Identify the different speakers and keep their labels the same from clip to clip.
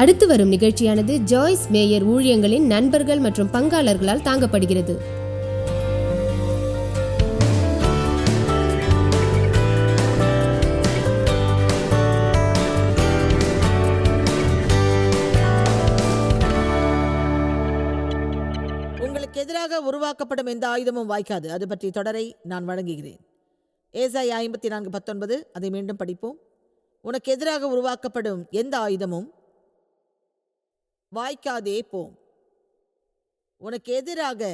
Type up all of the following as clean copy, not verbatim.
Speaker 1: அடுத்து வரும் நிகழ்ச்சியானது ஜாய்ஸ் மேயர் ஊழியங்களின் நண்பர்கள் மற்றும் பங்காளர்களால் தாங்கப்படுகிறது.
Speaker 2: உங்களுக்கு எதிராக உருவாக்கப்படும் எந்த ஆயுதமும் வாய்க்காது. அது பற்றி தொடரை நான் வழங்குகிறேன். ஏசாயா 54:19. அதை மீண்டும் படிப்போம். உனக்கு எதிராக உருவாக்கப்படும் எந்த ஆயுதமும் வாய்க்காதே போம். உனக்கு எதிராக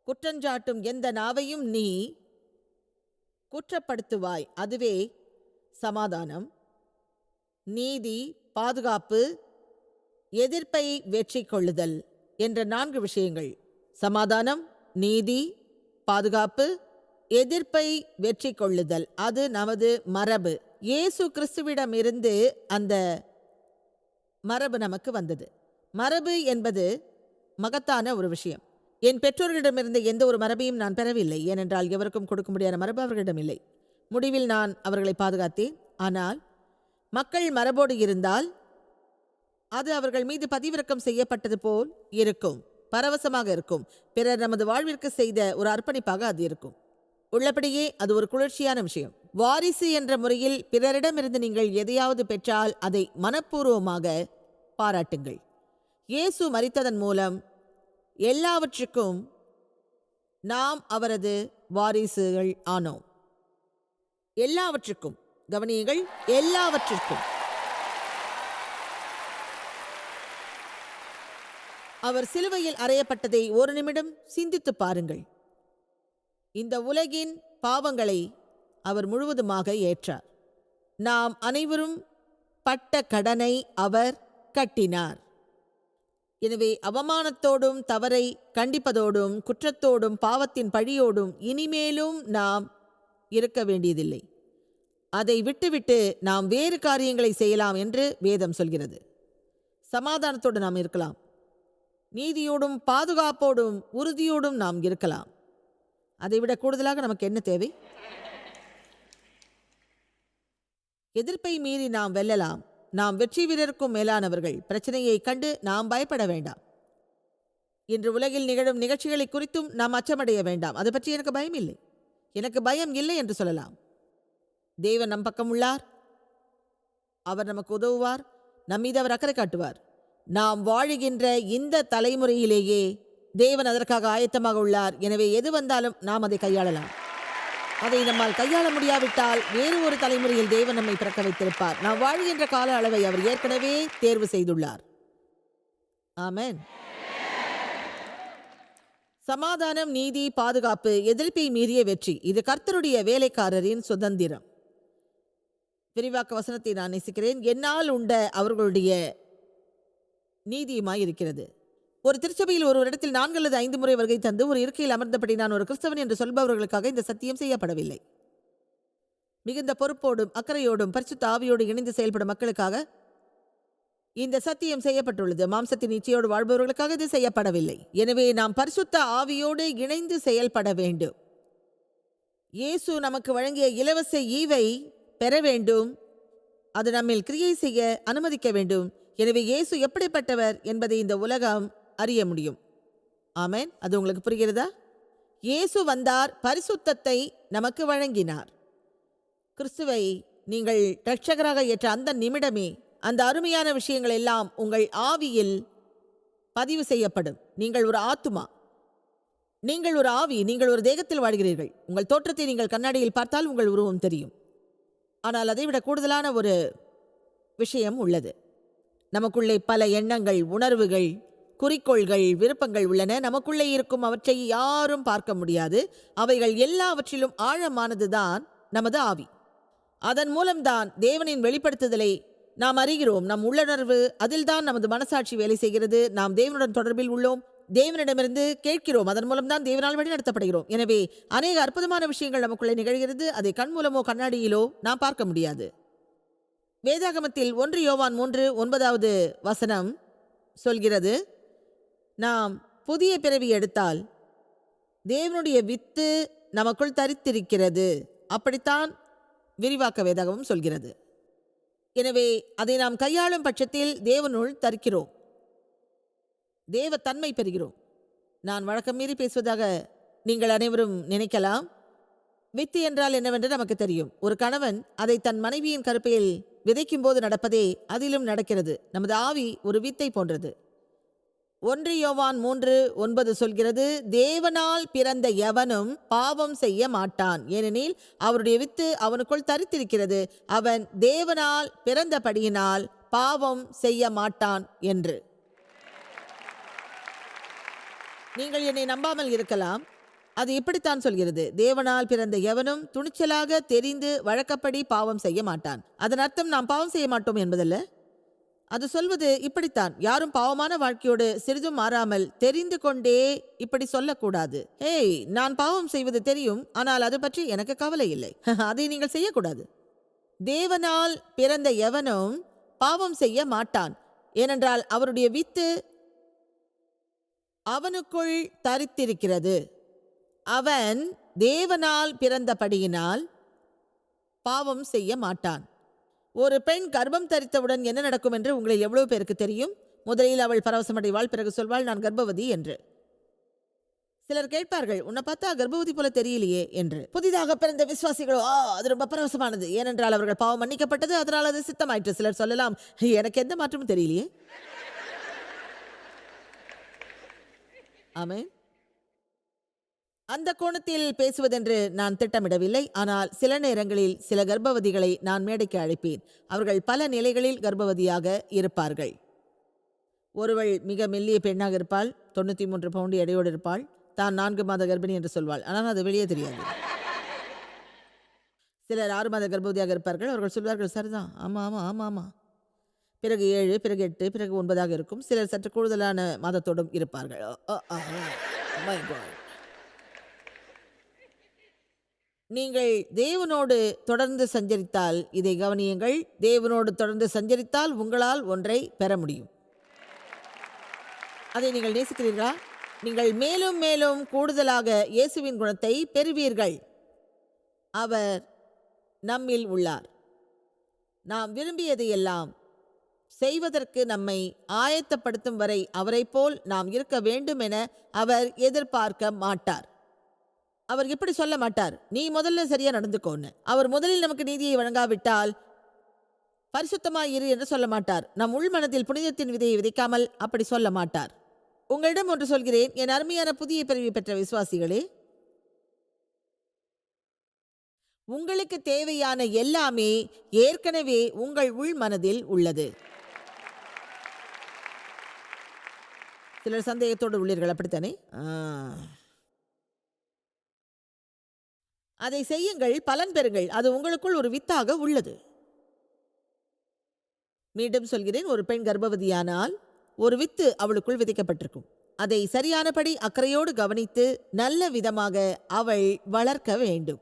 Speaker 2: குற்றஞ்சாட்டும் எந்த நாவையும் நீ குற்றப்படுத்துவாய். அதுவே சமாதானம், நீதி, பாதுகாப்பு, எதிர்ப்பை வெற்றி கொள்ளுதல் என்ற 4 விஷயங்கள். சமாதானம், நீதி, பாதுகாப்பு, எதிர்ப்பை வெற்றி கொள்ளுதல். அது நமது மரபு. இயேசு கிறிஸ்துவிடமிருந்து அந்த மரபு நமக்கு வந்தது. மரபு என்பது மகத்தான ஒரு விஷயம். என் பெற்றோர்களிடமிருந்து எந்த ஒரு மரபையும் நான் பெறவில்லை. ஏனென்றால் எவருக்கும் கொடுக்க முடியாத மரபு அவர்களிடம் இல்லை. முடிவில் நான் அவர்களை பாதுகாத்தேன். ஆனால் மக்கள் மரபோடு இருந்தால் அது அவர்கள் மீது பதிவிறக்கம் செய்யப்பட்டது போல் இருக்கும், பரவசமாக இருக்கும். பிறர் நமது வாழ்விற்கு செய்த ஒரு அர்ப்பணிப்பாக அது இருக்கும். உள்ளபடியே அது ஒரு குளிர்ச்சியான விஷயம். வாரிசு என்ற முறையில் பிறரிடமிருந்து நீங்கள் எதையாவது பெற்றால் அதை மனப்பூர்வமாக பாராட்டுங்கள். இயேசு மரித்ததன் மூலம் எல்லாவற்றுக்கும் நாம் அவரது வாரிசுகள் ஆனோம். எல்லாவற்றுக்கும், கவனியுங்கள், எல்லாவற்றிற்கும். அவர் சிலுவையில் அறையப்பட்டதை ஒரு நிமிடம் சிந்தித்து பாருங்கள். இந்த உலகின் பாவங்களை அவர் முழுவதுமாக ஏற்றார். நாம் அனைவரும் பட்ட கடனை அவர் கட்டினார். எனவே அவமானத்தோடும், தவறை கண்டிப்பதோடும், குற்றத்தோடும், பாவத்தின் பழியோடும் இனிமேலும் நாம் இருக்க வேண்டியதில்லை. அதை விட்டுவிட்டு நாம் வேறு காரியங்களை செய்யலாம் என்று வேதம் சொல்கிறது. சமாதானத்தோடு நாம் இருக்கலாம். நீதியோடும், பாதுகாப்போடும், உறுதியோடும் நாம் இருக்கலாம். அதைவிட கூடுதலாக நமக்கு என்ன தேவை? எதிர்ப்பை மீறி நாம் வெல்லலாம். நாம் வெற்றி வீரருக்கும் மேலானவர்கள். பிரச்சனையை கண்டு நாம் பயப்பட வேண்டாம். இன்று உலகில் நிகழும் நிகழ்ச்சிகளை குறித்தும் நாம் அச்சமடைய வேண்டாம். அது பற்றி எனக்கு பயம் இல்லை, எனக்கு பயம் இல்லை என்று சொல்லலாம். தேவன் நம் பக்கம் உள்ளார். அவர் நமக்கு உதவுவார். நம்மீது அவர் அக்கறை காட்டுவார். நாம் வாழுகின்ற இந்த தலைமுறையிலேயே தேவன் அதற்காக ஆயத்தமாக உள்ளார். எனவே எது வந்தாலும் நாம் அதை கையாளலாம். அதை நம்மால் கையாள முடியாவிட்டால் வேறு ஒரு தலைமுறையில் தேவன் நம்மை பிறக்க வைத்திருப்பார். நாம் வாழ்கின்ற கால அளவை அவர் ஏற்கனவே தேர்வு செய்துள்ளார். ஆமென். சமாதானம், நீதி, பாதுகாப்பு, எதிர்ப்பை மீறிய வெற்றி. இது கர்த்தருடைய வேலைக்காரரின் சுதந்திரம். விரிவாக்க வசனத்தை நான் நேசிக்கிறேன். என்னால் உண்ட அவர்களுடைய நீதியுமாய் இருக்கிறது. ஒரு திருச்சபையில் ஒரு இடத்தில் 4 அல்லது 5 முறை வருகை தந்து ஒரு இருக்கையில் அமர்ந்தபடி நான் ஒரு கிறிஸ்தவன் என்று சொல்பவர்களுக்காக இந்த சத்தியம் செய்யப்படவில்லை. மிகுந்த பொறுப்போடும் அக்கறையோடும் பரிசுத்த ஆவியோடு இணைந்து செயல்படும் மக்களுக்காக இந்த சத்தியம் செய்யப்பட்டுள்ளது. மாம்சத்தின் இச்சையோடு வாழ்பவர்களுக்காக இது செய்யப்படவில்லை. எனவே நாம் பரிசுத்த ஆவியோடு இணைந்து செயல்பட வேண்டும். இயேசு நமக்கு வழங்கிய இலவச ஈவை பெற வேண்டும். அது நம்மில் கிரியை செய்ய அனுமதிக்க வேண்டும். எனவே இயேசு எப்படிப்பட்டவர் என்பதை இந்த உலகம் அறிய முடியும். ஆமென். அது உங்களுக்கு புரிகிறதா? இயேசு வந்தார், பரிசுத்தத்தை நமக்கு வழங்கினார். கிறிஸ்துவை நீங்கள் இரட்சகராக ஏற்ற அந்த நிமிடமே அந்த அருமையான விஷயங்கள் எல்லாம் உங்கள் ஆவியில் பதிவு செய்யப்படும். நீங்கள் ஒரு ஆத்துமா, நீங்கள் ஒரு ஆவி, நீங்கள் ஒரு தேகத்தில் வாழ்கிறீர்கள். உங்கள் தோற்றத்தை நீங்கள் கண்ணாடியில் பார்த்தால் உங்கள் உருவம் தெரியும். ஆனால் அதைவிட கூடுதலான ஒரு விஷயம் உள்ளது. நமக்குள்ளே பல எண்ணங்கள், உணர்வுகள், குறிக்கோள்கள், விருப்பங்கள் உள்ளன. நமக்குள்ளே இருக்கும் அவற்றை யாரும் பார்க்க முடியாது. அவைகள் எல்லாவற்றிலும் ஆழமானதுதான் நமது ஆவி. அதன் மூலம்தான் தேவனின் வெளிப்படுத்துதலை நாம் அறிகிறோம். நம் உள்ளுணர்வு, அதில்தான் நமது மனசாட்சி வேலை செய்கிறது. நாம் தேவனுடன் தொடர்பில் உள்ளோம், தேவனிடமிருந்து கேட்கிறோம். அதன் மூலம்தான் தேவனால் வழி நடத்தப்படுகிறோம். எனவே அநேக அற்புதமான விஷயங்கள் நமக்குள்ளே நிகழ்கிறது. அதை கண் மூலமோ கண்ணாடியிலோ நாம் பார்க்க முடியாது. வேதாகமத்தில் 1 யோவான் 3:9 சொல்கிறது, நாம் புதிய பிறவி எடுத்தால் தேவனுடைய வித்து நமக்குள் தரித்திருக்கிறது. அப்படித்தான் விரிவாக்க வேதாகமும் சொல்கிறது. எனவே அதை நாம் கையாளும் பட்சத்தில் தேவனுள் தரிக்கிறோம், தேவ தன்மை பெறுகிறோம். நான் வழக்கம் மீறி பேசுவதாக நீங்கள் அனைவரும் நினைக்கலாம். வித்து என்றால் என்னவென்று நமக்கு தெரியும். ஒரு கணவன் அதை தன் மனைவியின் கருப்பையில் விதைக்கும் போது நடப்பதே அதிலும் நடக்கிறது. நமது ஆவி ஒரு வித்தை போன்றது. 1 யோவான் 3:9 சொல்கிறது, தேவனால் பிறந்த எவனும் பாவம் செய்ய மாட்டான், ஏனெனில் அவருடைய வித்து அவனுக்குள் தரித்திருக்கிறது, அவன் தேவனால் பிறந்தபடியினால் பாவம் செய்ய மாட்டான் என்று. நீங்கள் என்னை நம்பாமல் இருக்கலாம். அது இப்படித்தான் சொல்கிறது, தேவனால் பிறந்த எவனும் துணிச்சலாக தெரிந்து வழக்கப்படி பாவம் செய்ய மாட்டான். அதன் அர்த்தம் நாம் பாவம் செய்ய மாட்டோம் என்பதல்ல. அது சொல்வது இப்படித்தான், யாரும் பாவமான வாழ்க்கையோடு சிறிதும் மாறாமல் தெரிந்து கொண்டே இப்படி சொல்லக்கூடாது. ஏய், நான் பாவம் செய்வது தெரியும், ஆனால் அது பற்றி எனக்கு கவலை இல்லை. அதை நீங்கள் செய்யக்கூடாது. தேவனால் பிறந்த எவனும் பாவம் செய்ய மாட்டான், ஏனென்றால் அவருடைய வித்து அவனுக்குள் தரித்திருக்கிறது. அவன் தேவனால் பிறந்தபடியினால் பாவம் செய்ய மாட்டான். ஒரு பெண் கர்ப்பம் தரித்தவுடன் என்ன நடக்கும் என்று உங்களில் எவ்வளவு பேருக்கு தெரியும்? முதலில் அவள் பரவசமடைவாள், பிறகு சொல்வாள், நான் கர்ப்பவதி என்று. சிலர் கேட்பார்கள், உன்னை பார்த்தா கர்ப்பவதி போல தெரியலையே என்று. புதிதாக பிறந்த விசுவாசிகளோ, அது ரொம்ப பரவசமானது, ஏனென்றால் அவர்கள் பாவம் மன்னிக்கப்பட்டது, அதனால் அது சித்தமாயிற்று. சிலர் சொல்லலாம், எனக்கு எந்த மாற்றமும் தெரியலையே. ஆமென். அந்த கோணத்தில் பேசுவதென்று நான் திட்டமிடவில்லை. ஆனால் சில நேரங்களில் சில கர்ப்பவதிகளை நான் மேடைக்கு அழைப்பேன். அவர்கள் பல நிலைகளில் கர்ப்பவதியாக இருப்பார்கள். ஒருவள் மிக மெல்லிய பெண்ணாக இருப்பாள், 93 பவுண்டு எடையோடு இருப்பாள், தான் 4 மாத கர்ப்பிணி என்று சொல்வாள், ஆனால் அது வெளியே தெரியாது. சிலர் 6 மாத கர்ப்பவதியாக இருப்பார்கள். அவர்கள் சொல்வார்கள், சரிதான், ஆமாம் ஆமாம் ஆமாம் ஆமாம். பிறகு 7, பிறகு 8, பிறகு 9 இருக்கும். சிலர் சற்று கூடுதலான மாதத்தோடும் இருப்பார்கள். My God. நீங்கள் தேவனோடு தொடர்ந்து சஞ்சரித்தால், இதை கவனியுங்கள், தேவனோடு தொடர்ந்து சஞ்சரித்தால் உங்களால் ஒன்றை பெற முடியும். அதை நீங்கள் நேசிக்கிறீர்களா? நீங்கள் மேலும் மேலும் கூடுதலாக இயேசுவின் குணத்தை பெறுவீர்கள். அவர் நம்மில் உள்ளார். நாம் விரும்பியதையெல்லாம் செய்வதற்கு நம்மை ஆயத்தப்படுத்தும் வரை அவரைப் போல் நாம் இருக்க வேண்டும் என அவர் எதிர்பார்க்க மாட்டார். அவர் எப்படி சொல்ல மாட்டார், நீ முதல்ல சரியா நடந்துக்கோன்னு. அவர் முதலில் நமக்கு நீதியை வழங்காவிட்டால் பரிசுத்தமாய் இரு என்று சொல்ல மாட்டார். நம் உள்மனதில் புனிதத்தின் விதையை விதைக்காமல் அப்படி சொல்ல மாட்டார். உங்களிடம் ஒன்று சொல்கிறேன், என் அருமையான புதிய பிறவி பெற்ற விசுவாசிகளே, உங்களுக்கு தேவையான எல்லாமே ஏற்கனவே உங்கள் உள் மனதில் உள்ளது. சிலர் சந்தேகத்தோடு உள்ளீர்கள், அப்படித்தானே? அதை செய்யுங்கள், பலன் பெறுங்கள். அது உங்களுக்குள் ஒரு வித்தாக உள்ளது. மீண்டும் சொல்கிறேன், ஒரு பெண் கர்ப்பவதியானால் ஒரு வித்து அவளுக்குள் விதைக்கப்பட்டிருக்கும். அதை சரியானபடி அக்கறையோடு கவனித்து நல்ல விதமாக அவள் வளர்க்க வேண்டும்.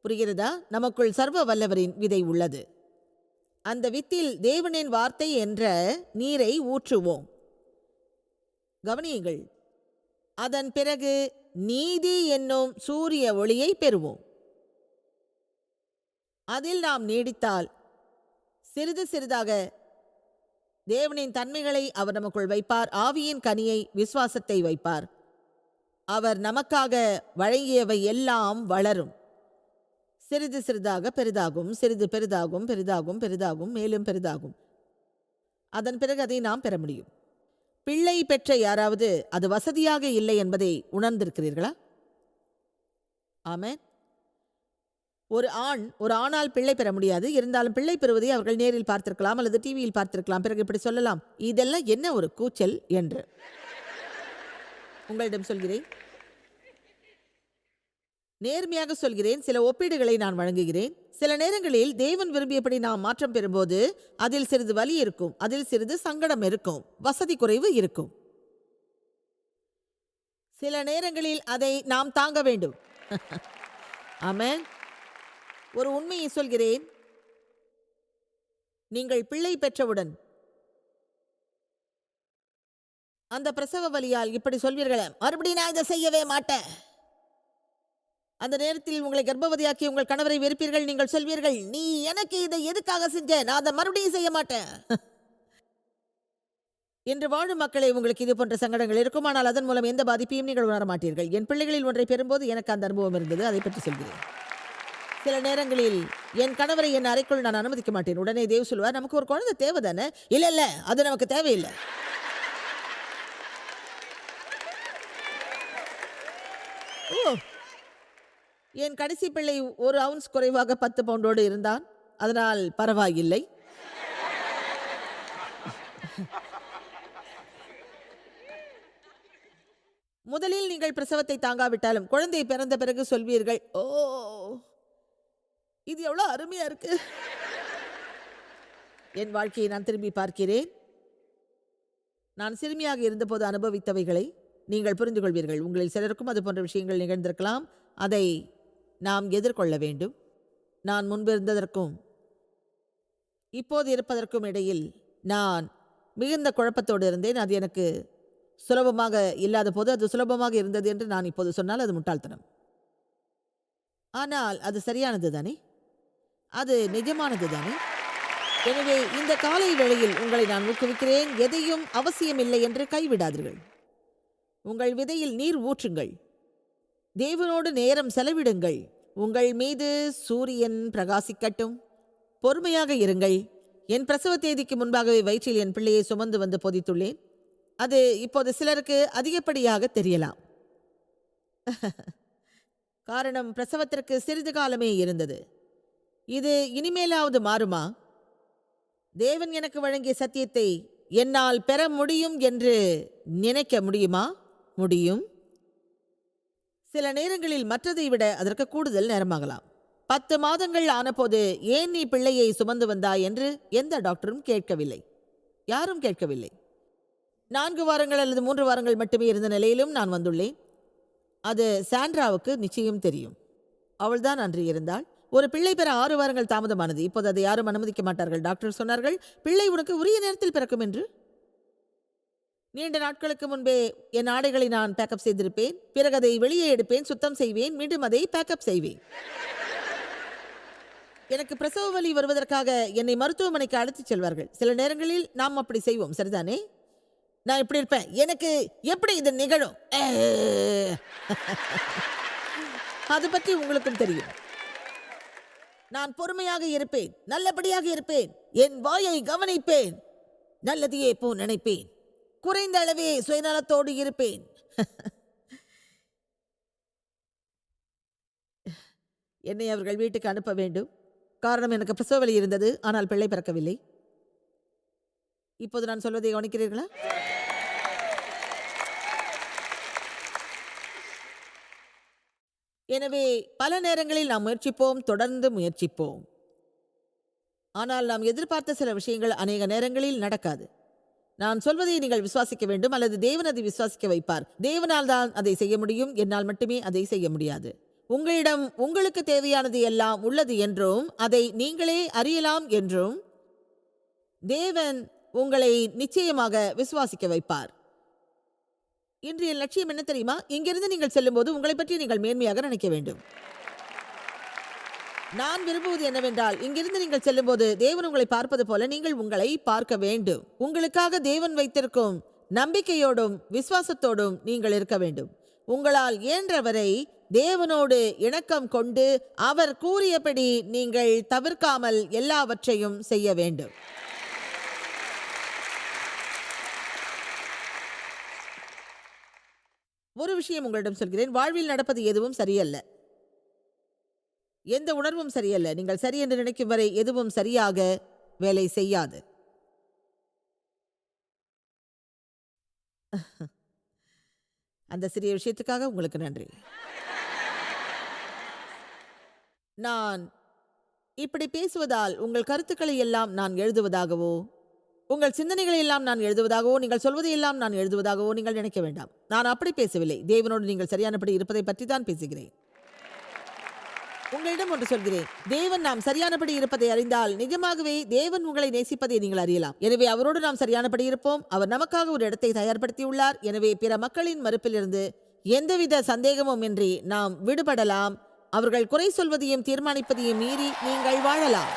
Speaker 2: புரிகிறதா? நமக்குள் சர்வ வல்லவரின் விதை உள்ளது. அந்த வித்தில் தேவனின் வார்த்தை என்ற நீரை ஊற்றுவோம். கவனியுங்கள். அதன் பிறகு நீதி என்னும் சூரிய ஒளியை பெறுவோம். அதில் நாம் நீடித்தால் சிறிது சிறிதாக தேவனின் தன்மைகளை அவர் நமக்குள் வைப்பார். ஆவியின் கனியை, விசுவாசத்தை வைப்பார். அவர் நமக்காக வழங்கியவை எல்லாம் வளரும். சிறிது சிறிதாக பெரிதாகும், சிறிது பெரிதாகும், பெரிதாகும், பெரிதாகும், மேலும் பெரிதாகும். அதன் பிறகு அதை நாம் பெற முடியும். பிள்ளை பெற்ற யாராவது அது வசதியாக இல்லை என்பதை உணர்ந்திருக்கிறீர்களா? ஆமென். ஒரு ஆணால் பிள்ளை பெற முடியாது. இருந்தாலும் பிள்ளை பெறுவதை அவர்கள் நேரில் பார்த்திருக்கலாம் அல்லது டிவியில் பார்த்திருக்கலாம். பிறகு இப்படி சொல்லலாம், இதெல்லாம் என்ன ஒரு கூச்சல் என்று. உங்களிடம் சொல்கிறேன், நேர்மையாக சொல்கிறேன், சில ஒப்பீடுகளை நான் வழங்குகிறேன். சில நேரங்களில் தேவன் விரும்பியபடி நாம் மாற்றம் பெறும்போது அதில் சிறிது வலி இருக்கும், அதில் சிறிது சங்கடம் இருக்கும், வசதி குறைவு இருக்கும். சில நேரங்களில் அதை நாம் தாங்க வேண்டும். ஆமென். ஒரு உண்மையை சொல்கிறேன், நீங்கள் பிள்ளை பெற்றவுடன் அந்த பிரசவ வலியால் இப்படி சொல்வீர்களே, மறுபடியும் நான் இதை செய்யவே மாட்டேன், அந்த நேரத்தில் உங்களை கர்ப்பவதியாக்கி உங்கள் கணவரை வெறுப்பீர்கள். நீங்கள் சொல்வீர்கள், நீ எனக்கு இதை எதுக்காக செஞ்ச, நான் அதை மறுபடியும் செய்ய மாட்டேன் என்று வாழும் மக்களை உங்களுக்கு இது போன்ற சங்கடங்கள் இருக்கும். ஆனால் அதன் மூலம் எந்த பாதிப்பையும் நீங்கள் உணர மாட்டீர்கள். என் பிள்ளைகளில் ஒன்றை பெறும்போது எனக்கு அந்த அனுபவம் இருந்தது. அதை பற்றி சொல்கிறேன். சில நேரங்களில் என் கணவரை என் அறைக்குள் நான் அனுமதிக்க மாட்டேன். உடனே தேவ் சொல்வார், நமக்கு ஒரு குழந்தை தேவை தானே. இல்ல இல்ல, அது நமக்கு தேவையில்லை. ஓ, என் கடைசி பிள்ளை 1 அவுன்ஸ் குறைவாக 10 பவுண்டோடு இருந்தான். அதனால் பரவாயில்லை. முதலில் நீங்கள் பிரசவத்தை தாங்காவிட்டாலும் குழந்தை பிறந்த பிறகு சொல்வீர்கள், ஓ இது எவ்வளவு அருமையா இருக்கு. என் வாழ்க்கையை நான் திரும்பி பார்க்கிறேன். நான் சிறுமியாக இருந்தபோது அனுபவித்தவைகளை நீங்கள் புரிந்து கொள்வீர்கள். உங்களில் சிலருக்கும் அது போன்ற விஷயங்கள் நிகழ்ந்திருக்கலாம். அதை நாம் எதிர்கொள்ள வேண்டும். நான் முன்பு இருந்ததற்கும் இப்போது இருப்பதற்கும் இடையில் நான் மிகுந்த குழப்பத்தோடு இருந்தேன். அது எனக்கு சுலபமாக இல்லாத போது அது சுலபமாக இருந்தது என்று நான் இப்போது சொன்னால் அது முட்டாள்தனம். ஆனால் அது சரியானது தானே, அது நிஜமானது தானே. எனவே இந்த காலை வேளையில் உங்களை நான் ஊக்குவிக்கிறேன். எதையும் அவசியமில்லை என்று கைவிடாதீர்கள். உங்கள் விதையில் நீர் ஊற்றுங்கள். தேவனோடு நேரம் செலவிடுங்கள். உங்கள் மீது சூரியன் பிரகாசிக்கட்டும். பொறுமையாக இருங்கள். என் பிரசவ தேதிக்கு முன்பாகவே வயிற்றில் என் பிள்ளையை சுமந்து வந்து பொதித்துள்ளேன். அது இப்போது சிலருக்கு அதிகப்படியாக தெரியலாம். காரணம், பிரசவத்திற்கு சிறிது காலமே இருந்தது. இது இனிமேலாவது மாறுமா? தேவன் எனக்கு வழங்கிய சத்தியத்தை என்னால் பெற முடியும் என்று நினைக்க முடியுமா? முடியும். சில நேரங்களில் மற்றதை விட அதற்கு கூடுதல் நேரமாகலாம். 10 மாதங்கள் ஆனபோது ஏன் நீ பிள்ளையை சுமந்து வந்தாய் என்று எந்த டாக்டரும் கேட்கவில்லை. யாரும் கேட்கவில்லை. 4 வாரங்கள் அல்லது 3 வாரங்கள் மட்டுமே இருந்த நிலையிலும் நான் வந்துள்ளேன். அது சாண்ட்ராவுக்கு நிச்சயம் தெரியும். அவள்தான் அன்று இருந்தாள். ஒரு பிள்ளை பெற 6 வாரங்கள் தாமதமானது. இப்போது அதை யாரும் அனுமதிக்க மாட்டார்கள். டாக்டர் சொன்னார்கள், பிள்ளை உனக்கு உரிய நேரத்தில் பிறக்கும் என்று. நீண்ட நாட்களுக்கு முன்பே என் ஆடைகளை நான் பேக்கப் செய்திருப்பேன். பிறகு அதை வெளியே எடுப்பேன், சுத்தம் செய்வேன், மீண்டும் அதை பேக்கப் செய்வேன். எனக்கு பிரசவ வலி வருவதற்காக என்னை மருத்துவமனைக்கு அழைத்துச் செல்வார்கள். சில நேரங்களில் நாம் அப்படி செய்வோம், சரிதானே? நான் இப்படி இருப்பேன், எனக்கு எப்படி இது நிகழும் அது பற்றி உங்களுக்கும் தெரியும். நான் பொறுமையாக இருப்பேன், நல்லபடியாக இருப்பேன், என் வாயை கவனிப்பேன், நல்லதையே போ நினைப்பேன், குறைந்த அளவே சுயநலத்தோடு இருப்பேன். என்னை அவர்கள் வீட்டுக்கு அனுப்ப வேண்டும். காரணம், எனக்கு பிரசவ வலி இருந்தது, ஆனால் பிள்ளை பிறக்கவில்லை. இப்போது நான் சொல்வதை கவனிக்கிறீர்களா? எனவே பல நேரங்களில் நாம் முயற்சிப்போம், தொடர்ந்து முயற்சிப்போம். ஆனால் நாம் எதிர்பார்த்த சில விஷயங்கள் அநேக நேரங்களில் நடக்காது. நான் சொல்வதை நீங்கள் விசுவாசிக்க வேண்டும், அல்லது தேவன் அதை விசுவாசிக்க வைப்பார். தேவனால் தான் அதை செய்ய முடியும், என்னால் மட்டுமே அதை செய்ய முடியாது. உங்களிடம் உங்களுக்கு தேவையானது எல்லாம் உள்ளது என்றும் அதை நீங்களே அறியலாம் என்றும் தேவன் உங்களை நிச்சயமாக விசுவாசிக்க வைப்பார். இன்றைய லட்சியம் என்ன தெரியுமா? இங்கிருந்து நீங்கள் செல்லும்போது உங்களை பற்றி நீங்கள் மேன்மையாக நினைக்க வேண்டும். நான் விரும்புவது என்னவென்றால், இங்கிருந்து நீங்கள் செல்லும்போது தேவன் உங்களை பார்ப்பது போல நீங்கள் உங்களை பார்க்க வேண்டும். உங்களுக்காக தேவன் வைத்திருக்கும் நம்பிக்கையோடும் விசுவாசத்தோடும் நீங்கள் இருக்க வேண்டும். உங்களால் இயன்றவரை தேவனோடு இணக்கம் கொண்டு அவர் கூறியபடி நீங்கள் தவிர்க்காமல் எல்லாவற்றையும் செய்ய வேண்டும். ஒரு விஷயம் உங்களிடம் சொல்கிறேன், வாழ்வில் நடப்பது எதுவும் சரியல்ல. எந்த உணர்வும் சரியல்ல. நீங்கள் சரி என்று நினைக்கும் வரை எதுவும் சரியாக வேலை செய்யாது. அந்த சிறிய விஷயத்துக்காக உங்களுக்கு நன்றி. நான் இப்படி பேசுவதால் உங்கள் கருத்துக்களை எல்லாம் நான் எழுதுவதாகவோ, உங்கள் சிந்தனைகளை எல்லாம் நான் எழுதுவதாகவோ, நீங்கள் சொல்வதையெல்லாம் நான் எழுதுவதாகவோ நீங்கள் நினைக்க வேண்டாம். நான் அப்படி பேசவில்லை. தேவனோடு நீங்கள் சரியானபடி இருப்பதை பற்றி தான் பேசுகிறேன். உங்களிடம் ஒன்று சொல்கிறேன், தேவன் நாம் சரியானபடி இருப்பதை அறிந்தால் நிஜமாகவே தேவன் உங்களை நேசிப்பதை நீங்கள் அறியலாம். எனவே அவரோடு நாம் சரியானபடி இருப்போம். அவர் நமக்காக ஒரு இடத்தை தயார்படுத்தியுள்ளார். எனவே பிற மக்களின் மறுப்பிலிருந்து எந்தவித சந்தேகமும் இன்றி நாம் விடுபடலாம். அவர்கள் குறை சொல்வதையும் தீர்மானிப்பதையும் மீறி நீங்கள் வாழலாம்.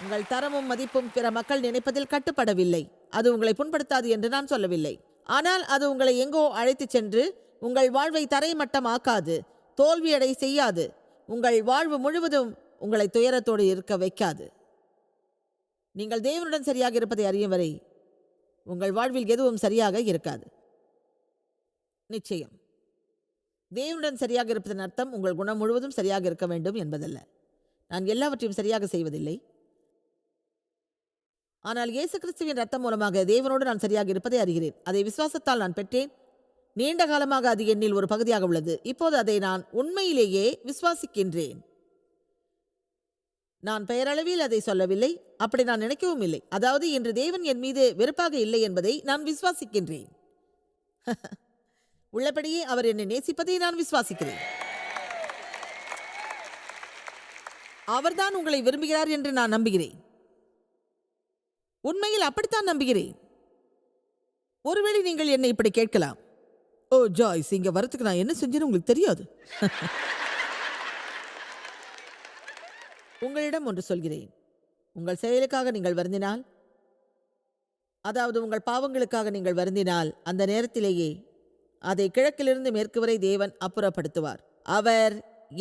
Speaker 2: உங்கள் தரமும் மதிப்பும் பிற மக்கள் நினைப்பதில் கட்டுப்படவில்லை. அது உங்களை புண்படுத்தாது என்று நான் சொல்லவில்லை. ஆனால் அது உங்களை எங்கோ அழைத்துச் சென்று உங்கள் வாழ்வை தரைமட்டமாக்காது, தோல்வியடை செய்யாது, உங்கள் வாழ்வு முழுவதும் உங்களை துயரத்தோடு இருக்க வைக்காது. நீங்கள் தேவனுடன் சரியாக இருப்பதை அறியும் வரை உங்கள் வாழ்வில் எதுவும் சரியாக இருக்காது. நிச்சயம் தேவனுடன் சரியாக இருப்பதன் அர்த்தம் உங்கள் குணம் முழுவதும் சரியாக இருக்க வேண்டும் என்பதல்ல. நான் எல்லாவற்றையும் சரியாக செய்வதில்லை. ஆனால் இயேசு கிறிஸ்துவின் ரத்தம் மூலமாக தேவனோடு நான் சரியாக இருப்பதை அறிகிறேன். அதை விசுவாசத்தால் நான் பெற்றேன். நீண்ட காலமாக அது என்னில் ஒரு பகுதியாக உள்ளது. இப்போது அதை நான் உண்மையிலேயே விசுவாசிக்கின்றேன். நான் பெயரளவில் அதை சொல்லவில்லை, அப்படி நான் நினைக்கவும் இல்லை. அதாவது இன்று தேவன் என் மீது வெறுப்பாக இல்லை என்பதை நான் விசுவாசிக்கின்றேன். உள்ளபடியே அவர் என்னை நேசிப்பதை நான் விசுவாசிக்கிறேன். அவர்தான் உங்களை விரும்புகிறார் என்று நான் நம்புகிறேன். உண்மையில் அப்படித்தான் நம்புகிறேன். ஒருவேளை நீங்கள் என்னை இப்படி கேட்கலாம், ஓ ஜாய்ஸ், இங்க வரத்துக்கு நான் என்ன செஞ்சேன்னு உங்களுக்கு தெரியாது. உங்களிடம் ஒன்று சொல்கிறேன். உங்கள் செயலுக்காக நீங்கள் வருந்தினால், அதாவது உங்கள் பாவங்களுக்காக நீங்கள் வருந்தினால், அந்த நேரத்திலேயே அதை கிழக்கிலிருந்து மேற்கு வரை தேவன் அப்புறப்படுத்துவார். அவர்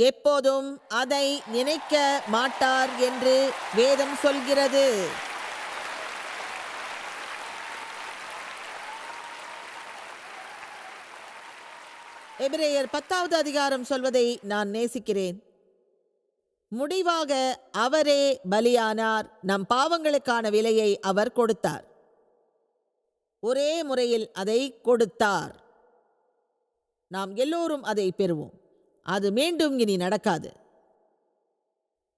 Speaker 2: எப்போதும் அதை நினைக்க மாட்டார் என்று வேதம் சொல்கிறது. எபிரேயர் 10வது அதிகாரம் சொல்வதை நான் நேசிக்கிறேன். முடிவாக அவரே பலியானார். நம் பாவங்களுக்கான விலையை அவர் கொடுத்தார். ஒரே முறையில் அதை கொடுத்தார். நாம் எல்லோரும் அதை பெறுவோம். அது மீண்டும் இனி நடக்காது.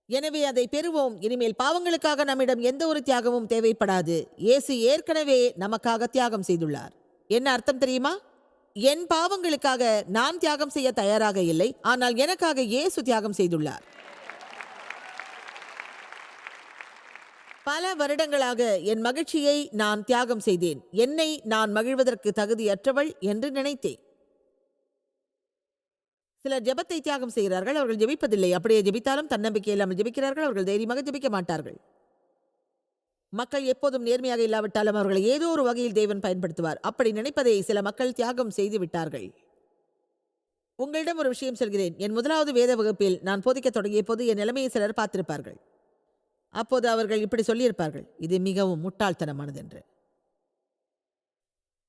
Speaker 2: எனவே அதை பெறுவோம். இனிமேல் பாவங்களுக்காக நம்மிடம் எந்த ஒரு தியாகமும் தேவைப்படாது. இயேசு ஏற்கனவே நமக்காக தியாகம் செய்துள்ளார். என்ன அர்த்தம் தெரியுமா? என் பாவங்களுக்காக நான் தியாகம் செய்ய தயாராக இல்லை, ஆனால் எனக்காக இயேசு தியாகம் செய்துள்ளார். பல வருடங்களாக என் மகிழ்ச்சியை நான் தியாகம் செய்தேன். என்னை நான் மகிழ்வதற்கு தகுதியற்றவள் என்று நினைத்தேன். சிலர் ஜெபத்தை தியாகம் செய்கிறார்கள். அவர்கள் ஜெபிப்பதில்லை. அப்படியே ஜெபித்தாலும் தன்னம்பிக்கை இல்லாமல் ஜெபிக்கிறார்கள். அவர்கள் தைரியமாக ஜெபிக்க மாட்டார்கள். மக்கள் எப்போதும் நேர்மையாக இல்லாவிட்டாலும் அவர்களை ஏதோ ஒரு வகையில் தேவன் பயன்படுத்துவார். அப்படி நினைப்பதை சில மக்கள் தியாகம் செய்து விட்டார்கள். உங்களிடம் ஒரு விஷயம் சொல்கிறேன். என் முதலாவது வேத வகுப்பில் நான் போதிக்க தொடங்கிய போது என் நிலைமையை சிலர் பார்த்திருப்பார்கள். அப்போது அவர்கள் இப்படி சொல்லியிருப்பார்கள், இது மிகவும் முட்டாள்தனமானது என்று.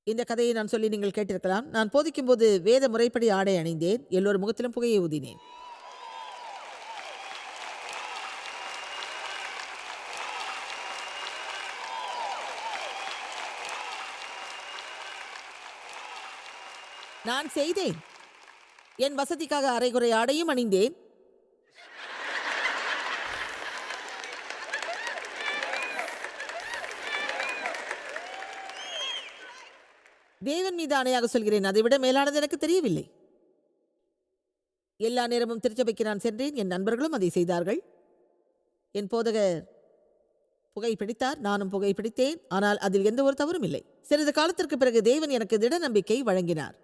Speaker 2: இந்த கதையை நான் சொல்லி நீங்கள் கேட்டிருக்கலாம். நான் போதிக்கும் போது வேத முறைப்படி ஆடை அணிந்தேன். எல்லோரும் முகத்திலும் புகையை ஊதினேன். நான் செய்தேன். என் வசதிக்காக அரைகுறை ஆடையும் அணிந்தேன். தேவன் மீது ஆணையாக சொல்கிறேன், அதைவிட மேலானது எனக்கு தெரியவில்லை. எல்லா நேரமும் திருச்சபைக்கு நான் சென்றேன். என் நண்பர்களும் அதை செய்தார்கள். என் போதகர் புகை பிடித்தார், நானும் புகை பிடித்தேன். ஆனால் அதில் எந்த ஒரு தவறும் இல்லை. சிறிது காலத்திற்கு பிறகு தேவன் எனக்கு திட நம்பிக்கை வழங்கினார்.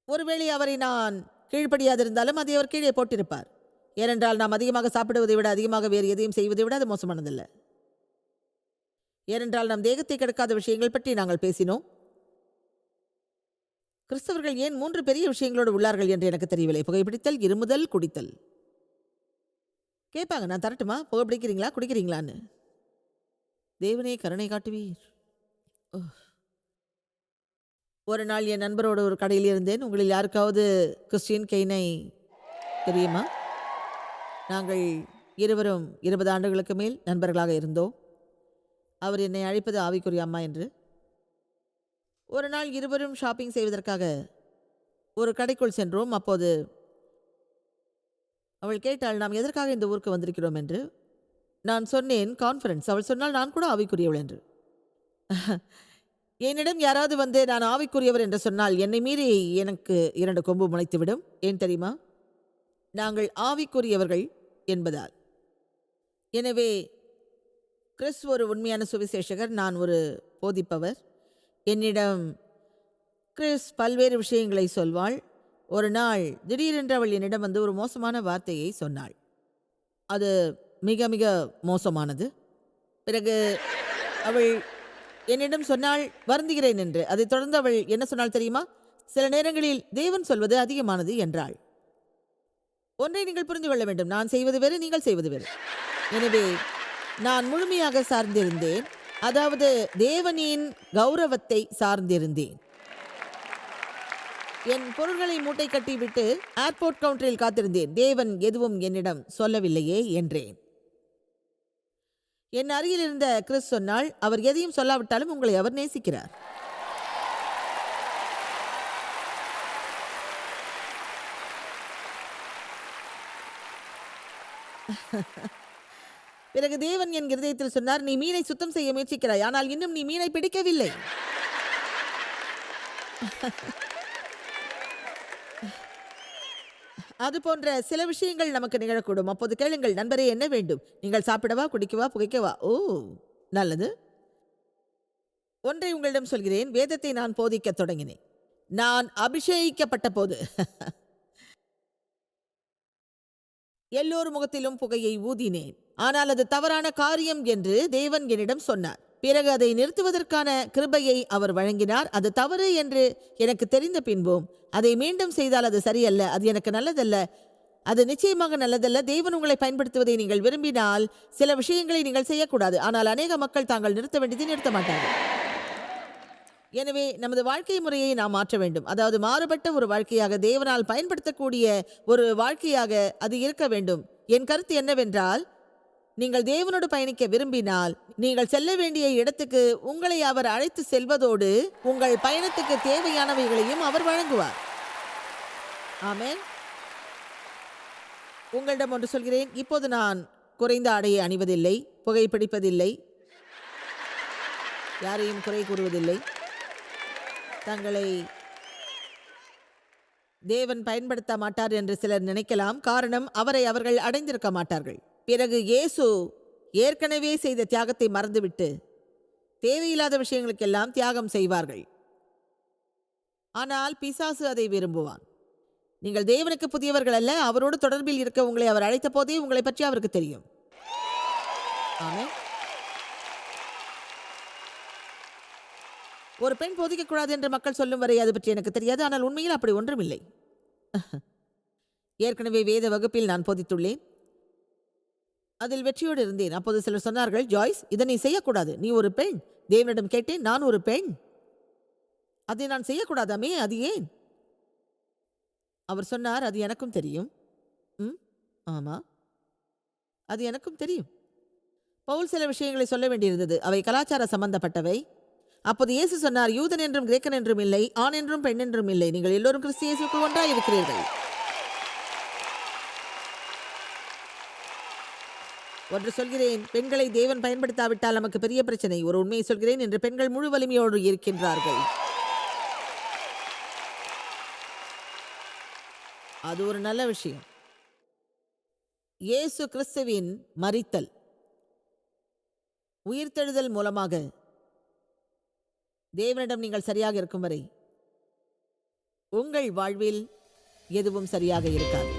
Speaker 2: ஒருவேளை அவரை நான் கீழ்ப்படியாதிருந்தாலும் அதை அவர் கீழே போட்டிருப்பார். ஏனென்றால் நாம் அதிகமாக சாப்பிடுவதை விட அதிகமாக வேறு எதையும் செய்வதை விட அது மோசமானதல்ல. ஏனென்றால் நம் தேகத்தை கெடுக்காத விஷயங்கள் பற்றி நாங்கள் பேசினோம். கிறிஸ்தவர்கள் ஏன் 3 பெரிய விஷயங்களோடு உள்ளார்கள் என்று எனக்கு தெரியவில்லை. புகைப்பிடித்தல், இருமுதல், குடித்தல். கேட்பாங்க, நான் தரட்டுமா? புகைப்பிடிக்கிறீங்களா, குடிக்கிறீங்களான்னு. தேவனே கருணை காட்டுவீர். ஒரு நாள் என் நண்பரோடு ஒரு கடையில் இருந்தேன். உங்களில் யாருக்காவது கிறிஸ்டியன் கெய்னை தெரியுமா? நாங்கள் இருவரும் 20 ஆண்டுகளுக்கு மேல் நண்பர்களாக இருந்தோம். அவர் என்னை அழைப்பது ஆவிக்குரிய அம்மா என்று. ஒரு நாள் இருவரும் ஷாப்பிங் செய்வதற்காக ஒரு கடைக்குள் சென்றோம். அப்போது அவள் கேட்டாள், நாம் எதற்காக இந்த ஊருக்கு வந்திருக்கிறோம் என்று. நான் சொன்னேன், கான்ஃபரன்ஸ். அவள் சொன்னால், நான் கூட ஆவிக்குரியவள் என்று. என்னிடம் யாராவது வந்து நான் ஆவிக்குரியவர் என்று சொன்னால் என்னை மீறி எனக்கு 2 கொம்பு முளைத்துவிடும். ஏன் தெரியுமா? நாங்கள் ஆவிக்குரியவர்கள் என்பதால். எனவே கிறிஸ் ஒரு உண்மையான சுவிசேஷகர், நான் ஒரு போதிப்பவர். என்னிடம் கிறிஸ் பல்வேறு விஷயங்களை சொல்வாள். ஒரு நாள் திடீரென்று அவள் என்னிடம் வந்து ஒரு மோசமான வார்த்தையை சொன்னாள். அது மிக மிக மோசமானது. பிறகு அவள் என்னிடம் சொன்னாள், வருந்துகிறேன் என்று. அதைத் தொடர்ந்து அவள் என்ன சொன்னாள் தெரியுமா? சில நேரங்களில் தேவன் சொல்வது அதிகமானது என்றாள். ஒன்றை நீங்கள் புரிந்து கொள்ள வேண்டும், நான் செய்வது வேறு, நீங்கள் செய்வது வேறு. எனவே நான் முழுமையாக சார்ந்திருந்தேன், அதாவது தேவனின் கௌரவத்தை சார்ந்திருந்தேன். என் பொருள்களை மூட்டை கட்டிவிட்டு ஏர்போர்ட் கவுண்டரில் காத்திருந்தேன். தேவன் எதுவும் என்னிடம் சொல்லவில்லையே என்றேன். என் அருகில் இருந்த கிறிஸ் சொன்னாள், அவர் எதையும் சொல்லாவிட்டாலும் உங்களை அவர் நேசிக்கிறார். பிறகு தேவன் என் இருதயத்தில் சொன்னார், நீ மீனை சுத்தம் செய்ய முயற்சிக்கிறாய், ஆனால் இன்னும் நீ மீனை பிடிக்கவில்லை. அது போன்ற சில விஷயங்கள் நமக்கு நிகழக்கூடும். அப்போது கேளுங்கள், நண்பரே என்ன வேண்டும்? நீங்கள் சாப்பிடவா, குடிக்கவா, புகைக்கவா? ஓ, நல்லது. ஒன்றை உங்களிடம் சொல்கிறேன், வேதத்தை நான் போதிக்க தொடங்கினேன். நான் அபிஷேகிக்கப்பட்ட போது எல்லோர் முகத்திலும் புகையை ஊதினேன். ஆனால் அது தவறான காரியம் என்று தேவன் என்னிடம் சொன்னார். பிறகு அதை நிறுத்துவதற்கான கிருபையை அவர் வழங்கினார். அது தவறு என்று எனக்கு தெரிந்த பின்பும் அதை மீண்டும் செய்தால் அது சரியல்ல, அது எனக்கு நல்லதல்ல, அது நிச்சயமாக நல்லதல்ல. தேவன் உங்களை பயன்படுத்துவதை நீங்கள் விரும்பினால் சில விஷயங்களை நீங்கள் செய்யக்கூடாது. ஆனால் அநேக மக்கள் தாங்கள் நிறுத்த வேண்டியதை நிறுத்த மாட்டார்கள். எனவே நமது வாழ்க்கை முறையை நாம் மாற்ற வேண்டும். அதாவது மாறுபட்ட ஒரு வாழ்க்கையாக, தேவனால் பயன்படுத்தக்கூடிய ஒரு வாழ்க்கையாக அது இருக்க வேண்டும். என் கருத்து என்னவென்றால், நீங்கள் தேவனோடு பயணிக்க விரும்பினால் நீங்கள் செல்ல வேண்டிய இடத்துக்கு உங்களை அவர் அழைத்து செல்வதோடு உங்கள் பயணத்துக்கு தேவையானவைகளையும் அவர் வழங்குவார். ஆமென். உங்களிடம் ஒன்று சொல்கிறேன், இப்போது நான் குறைந்த ஆடையை அணிவதில்லை, புகைப்பிடிப்பதில்லை, யாரையும் குறை கூறுவதில்லை. தங்களை தேவன் பயன்படுத்த மாட்டார் என்று சிலர் நினைக்கலாம். காரணம், அவரை அவர்கள் அடைந்திருக்க மாட்டார்கள். பிறகு இயேசு ஏற்கனவே செய்த தியாகத்தை மறந்துவிட்டு தேவையில்லாத விஷயங்களுக்கெல்லாம் தியாகம் செய்வார்கள். ஆனால் பிசாசு அதை விரும்புவான். நீங்கள் தேவனுக்கு புதியவர்கள் அல்ல, அவரோடு தொடர்பில் இருக்க உங்களை அவர் அழைத்த போதே உங்களை பற்றி அவருக்கு தெரியும். ஆமென். ஒரு பெண் போதிக்கக்கூடாது என்று மக்கள் சொல்லும் வரை அது பற்றி எனக்கு தெரியாது. ஆனால் உண்மையில் அப்படி ஒன்றும் இல்லை. ஏற்கனவே வேத வகுப்பில் நான் போதித்துள்ளேன், அதில் வெற்றியோடு இருந்தேன். அப்போது சிலர் சொன்னார்கள், ஜாய்ஸ், இதை நீ செய்யக்கூடாது, நீ ஒரு பெண். தேவனிடம் கேட்டேன், நான் ஒரு பெண், அதை நான் செய்யக்கூடாதாமே, அது ஏன்? அவர் சொன்னார், அது எனக்கும் தெரியும். ஆமா, அது எனக்கும் தெரியும். பவுல் சில விஷயங்களை சொல்ல வேண்டியிருந்தது, அவை கலாச்சார சம்பந்தப்பட்டவை. அப்போது இயேசு சொன்னார், யூதன் என்றும் கிரேக்கன் என்றும் இல்லை, ஆண் என்றும் பெண் என்றும் இல்லை, நீங்கள் எல்லோரும் கிறிஸ்து இயேசுவுக்குள் ஒன்றாய் இருக்கிறீர்கள். ஒன்று சொல்கிறேன், பெண்களை தேவன் பயன்படுத்தாவிட்டால் நமக்கு பெரிய பிரச்சனை. ஒரு உண்மையை சொல்கிறேன், இன்று பெண்கள் முழு வலிமையோடு இருக்கின்றார்கள். அது ஒரு நல்ல விஷயம். இயேசு கிறிஸ்துவின் மரித்தல், உயிர்த்தெழுதல் மூலமாக தேவனிடம் நீங்கள் சரியாக இருக்கும் வரை உங்கள் வாழ்வில் எதுவும் சரியாக இருக்காது.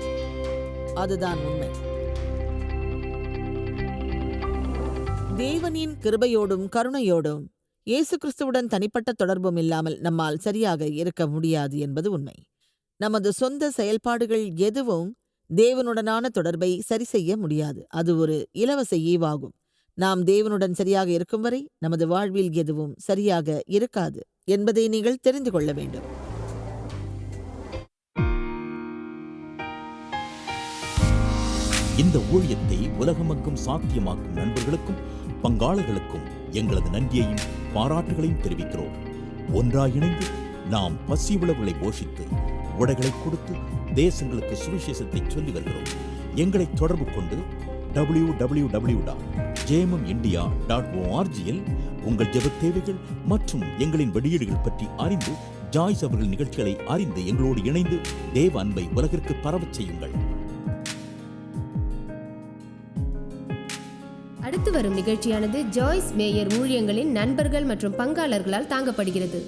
Speaker 2: அதுதான் உண்மை. தேவனின் கிருபையோடும் கருணையோடும் இயேசு கிறிஸ்துவுடன் தனிப்பட்ட தொடர்பும் இல்லாமல் நம்மால் சரியாக இருக்க முடியாது என்பது உண்மை. நமது சொந்த செயல்பாடுகள் எதுவும் தேவனுடனான தொடர்பை சரி செய்ய முடியாது. அது ஒரு இலவச ஈவாகும். நாம் தேவனுடன் சரியாக இருக்கும் வரை நமது வாழ்வில் எதுவும் சரியாக இருக்காது என்பதை நீங்கள் தெரிந்து கொள்ள வேண்டும்.
Speaker 3: இந்த ஊழியத்தை உலகமெங்கும் சாத்தியமாக்கும் நண்பர்களுக்கும் பங்காளர்களுக்கும் எங்களது நன்றியையும் பாராட்டுகளையும் தெரிவிக்கிறோம். ஒன்றாய் இணைந்து நாம் பசி உழவுகளை போஷித்து உடைகளை கொடுத்து தேசங்களுக்கு சுவிசேஷத்தை சொல்லி வருகிறோம். எங்களை தொடர்பு கொண்டு www.jmumindia.org உங்கள் ஜெபத் தேவைகள் மற்றும் எங்களின் வெளியீடுகள் பற்றி அறிந்து ஜாய்ஸ் அவர்கள் நிகழ்ச்சிகளை அறிந்து எங்களோடு இணைந்து தேவ அன்பை உலகிற்கு பரவச் செய்யுங்கள்.
Speaker 1: அடுத்த அடுத்து வரும் நிகழ்ச்சியானது ஜாய்ஸ் மேயர் ஊழியங்களின் நண்பர்கள் மற்றும் பங்காளர்களால் தாங்கப்படுகிறது.